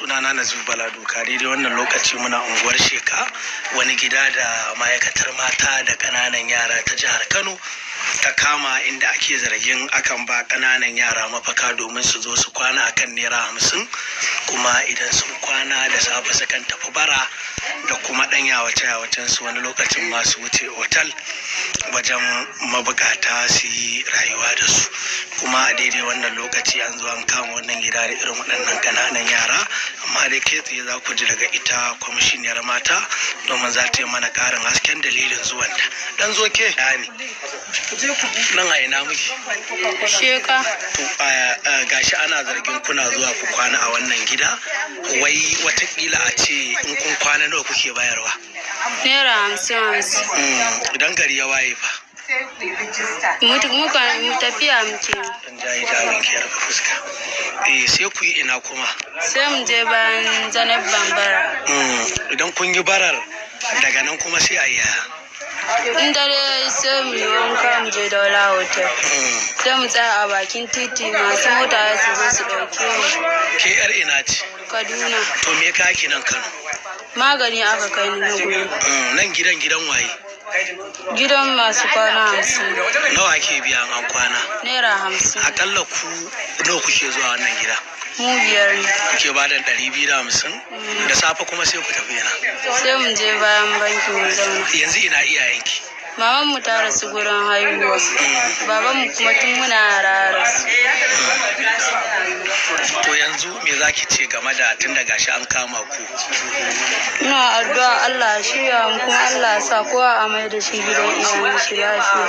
sunana Nazifu Bala Doka. Daidai wannan lokaci muna unguwar Sheka, wani gida da ma'aikatar mata da ƙananan yara ta jihar Kano ta kama, inda ake zargin akan ba ƙananan yara mafaka domin su zo su kwana akan naira 50, kuma idan sun kwana da safe sukan tafi bara da kuma ɗan yawace su, wani lokacin masu wuce otal wajen mabukata su yi rayuwa da su. Kuma a daidai wannan lokaci an zo an kama wannan gida da irin waɗannan ƙananan yara, amma dai kai tsaye za ku ji daga ita kwamishiniyar mata domin za ta yi mana ƙarin hasken dalilin zuwanta. Dan zo ke ne nan a ina muke? Sheka. Gashi ana zargin kuna zuwa ku kwana a wannan gida, wai watakila a ce in kun kwana nawa kuke bayarwa? Naira 50. Idan gari ya waye fa? Mu tafiya muke. Dan jayi jamin ki yarfa fuska. Sai ku yi ina kuma? Sai mu je bayan Zainab Bambara. Idan kun yi barar daga nan kuma sai a yi in dare sai mu yi wanka mu je Daula Hotel. Sai mu tsaya a bakin titi, masu mota su zo su ɗauke mu. Ke yar ina ce? Kaduna. To me ka ki nan Kano? Magani aka kai ni na guri. Nan gidan waye? Gidan masu kwana 50. Nawa ake biya an kwana? Naira 50. Akalla ku nawa kuke zuwa wannan gida? Mu 5 ne. Kuke ba da 250? Da safe kuma sai ku tafi yana? Sai mu je bayan banki mu zauna. Yanzu ina iyayenki? Maman mu ta rasu gurin haihuwa. Baban mu kuma tun muna yara rasu. To yanzu me zaki ce game da tun da gashi an kama ku? Ina addu'a Allah ya shirya mu, kuma Allah ya sa kowa a mai da shi gidan iyayen shi lafiya.